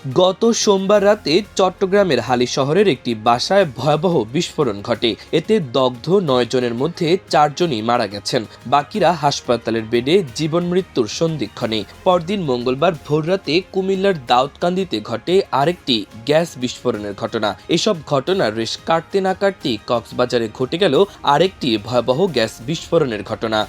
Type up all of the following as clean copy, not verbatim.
গত সোমবার রাতে চট্টগ্রামের হালি শহরের একটি বাসায় ভয়াবহ বিস্ফোরণ ঘটে। এতে দগ্ধ ৯ জনের মধ্যে ৪ জনই মারা গেছেন, বাকিরা হাসপাতালের বেডে জীবন মৃত্যুর সন্ধিক্ষণে। পরদিন মঙ্গলবার ভোররাতে কুমিল্লার দাউদকান্দিতে ঘটে আরেকটি গ্যাস বিস্ফোরণের ঘটনা। এসব ঘটনার রেশ কাটতে না কাটতেই কক্সবাজারে ঘটে গেল আরেকটি ভয়াবহ গ্যাস বিস্ফোরণের ঘটনা।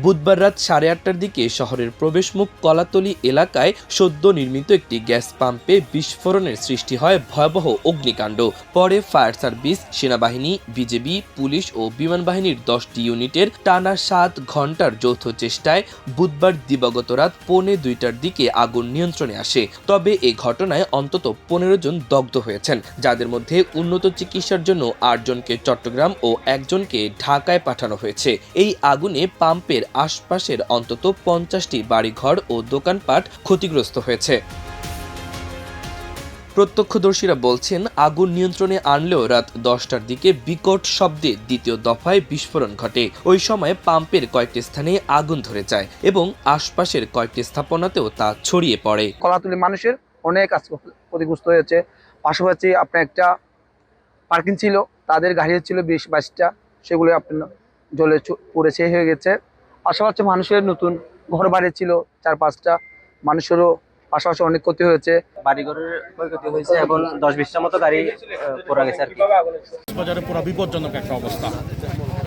বুধবার রাত 8:30টার দিকে শহরের প্রবেশমুখ কলাতলী এলাকায় সদ্য নির্মিত একটি গ্যাস পাম্পে বিস্ফোরণের সৃষ্টি হয় ভয়াবহ অগ্নিকাণ্ড। পরে ফায়ার সার্ভিস, সেনাবাহিনী, বিজিবি, পুলিশ ও বিমান বাহিনীর 10টি ইউনিটের টানা 7 ঘন্টার যৌথ চেষ্টায় বুধবার দিবাগত রাত 1:45টার দিকে আগুন নিয়ন্ত্রণে আসে। তবে এই ঘটনায় অন্তত 15 জন দগ্ধ হয়েছেন, যাদের মধ্যে উন্নত চিকিৎসার জন্য 8 জনকে চট্টগ্রাম ও 1 জনকে ঢাকায় পাঠানো হয়েছে। এই আগুনে পাম্পের আশপাশের অন্তত 50টি বাড়িঘর ও দোকানপাট ক্ষতিগ্রস্ত হয়েছে। প্রত্যক্ষদর্শীরা বলছেন, আগুন নিয়ন্ত্রণে আনলেও রাত 10টার দিকে বিকট শব্দে দ্বিতীয় দফায় বিস্ফোরণ ঘটে। ওই সময় পাম্পের কয়েকটি স্থানে আগুন ধরে যায় এবং আশপাশের কয়েকটি স্থাপনাতেও তা ছড়িয়ে পড়ে। কলাতলী মানুষের অনেক ক্ষতিগ্রস্ত হয়েছে। পাশাপাশি আপনার একটা পার্কিং ছিল, তাদের গাড়ি ছিল 20-22টা, সেগুলো আপনার জলে পুড়ে শেষ হয়ে গেছে। পাশাপাশি মানুষের নতুন ঘর বাড়ি ছিল 4-5টা, মানুষেরও পাশাপাশি অনেক ক্ষতি হয়েছে। বাড়িঘরের ক্ষয়ক্ষতি হয়েছে এবং 10-20টার মতো গাড়ি পোড়া গেছে আর কি। বাজারে পুরো বিপজ্জনক একটা অবস্থা।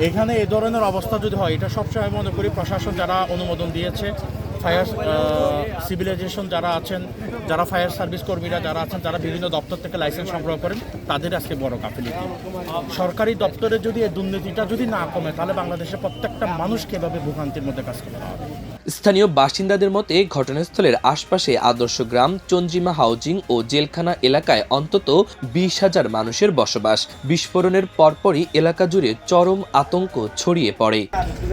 এখানে এই ধরনের অবস্থা যদি হয়, এটা সবসময় মনে করি প্রশাসন যারা অনুমোদন দিয়েছে, ফায়ার সিভিলাইজেশন যারা আছেন, যারা ফায়ার সার্ভিস কর্মীরা যারা আছেন, যারা বিভিন্ন দপ্তর থেকে লাইসেন্স সংগ্রহ করেন, তাদের আজকে বড় গাফিলতি। সরকারি দপ্তরে যদি এই দুর্নীতিটা যদি না কমে, তাহলে বাংলাদেশের প্রত্যেকটা মানুষকে এভাবে ভোগান্তির মধ্যে কাজ করতে হবে। স্থানীয় বাসিন্দাদের মতে, ঘটনাস্থলের আশপাশে আদর্শ গ্রাম, চন্দ্রিমা হাউজিং ও জেলখানা এলাকায় অন্তত 20,000 মানুষের বসবাস। বিস্ফোরণের পরপরই এলাকা জুড়ে চরম আতঙ্ক ছড়িয়ে পড়ে।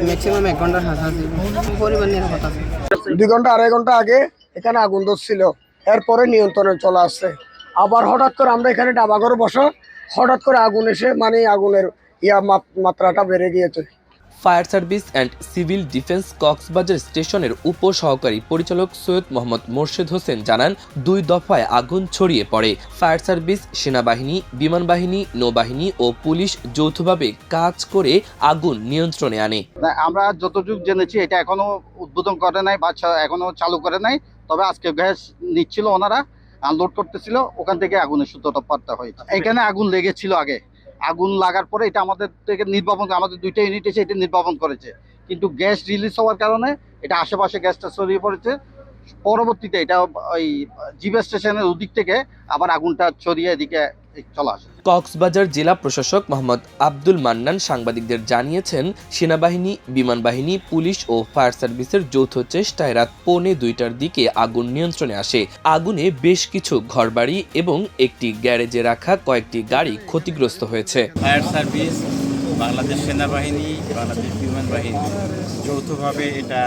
ম্যাক্সিমাম 1 ঘন্টার কাছাকাছি পরিবার নিরাপত্তা আছে। 2 ঘন্টা 2.5 ঘন্টা আগে এখানে আগুন ধরছিল, এরপরে নিয়ন্ত্রণে চলে আসছে। আবার হঠাৎ করে আমরা এখানে ডাবা ঘরে বসা, হঠাৎ করে আগুন এসে আগুনের মাত্রাটা বেড়ে গিয়েছে। Fire service and civil defence Cox's Bazar স্টেশনের উপসহকারী পরিচালক সৈয়দ মোহাম্মদ মোর্শেদ হোসেন জানান, 2 দফায় আগুন ছড়িয়ে পড়ে। ফায়ার সার্ভিস, সেনাবাহিনী, বিমান বাহিনী, নৌবাহিনী ও পুলিশ যৌথভাবে কাজ করে আগুন নিয়ন্ত্রণে আনে। আমরা যতটুকু জেনেছি, এটা এখনো উদ্বোধন করে নাই বা এখনো চালু করে নাই। তবে আজকে গ্যাস নিচ্ছিল, ওনারা আনলোড করতেছিল, ওখান থেকে আগুনের সূত্রপাত হয়েছে। এখানে আগুন লেগেছিল আগে, আগুন লাগার পরে এটা আমাদের থেকে নির্বাপন, আমাদের 2টা ইউনিট এসে এটা নির্বাপন করেছে, কিন্তু গ্যাস রিলিজ হওয়ার কারণে এটা আশেপাশে গ্যাসটা ছড়িয়ে পড়েছে। পরবর্তীতে এটা ওই জিবে স্টেশনের ওদিক থেকে আবার আগুনটা ছড়িয়ে এদিকে চলে আসে। কক্সবাজার জেলা প্রশাসক মোহাম্মদ আব্দুল মান্নান সাংবাদিকদের জানিয়েছেন, সেনাবাহিনী, বিমান বাহিনী, পুলিশ ও ফায়ার সার্ভিসের যৌথ চেষ্টায় রাত 1:45টার দিকে আগুন নিয়ন্ত্রণে আসে। আগুনে বেশ কিছু ঘরবাড়ি এবং একটি গ্যারেজে রাখা কয়েকটি গাড়ি ক্ষতিগ্রস্ত হয়েছে। ফায়ার সার্ভিস, বাংলাদেশ সেনাবাহিনী, বাংলাদেশ বিমান বাহিনী যৌথভাবে এটা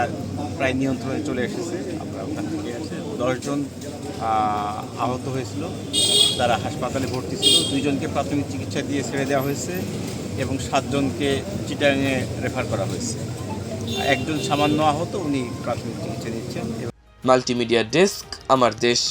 প্রায় নিয়ন্ত্রণে চলে এসেছে। আমরা ওখান থেকে এসে 10 জন আহত হয়েছিল, তারা হাসপাতালে ভর্তি ছিল। 2 জনকে প্রাথমিক চিকিৎসা দিয়ে ছেড়ে দেওয়া হয়েছে এবং 7 জনকে চিটাগাংয়ে রেফার করা হয়েছে। 1 জন সামান্য আহত, উনি প্রাথমিক চিকিৎসা নিচ্ছেন। মাল্টিমিডিয়া ডেস্ক, আমার দেশ।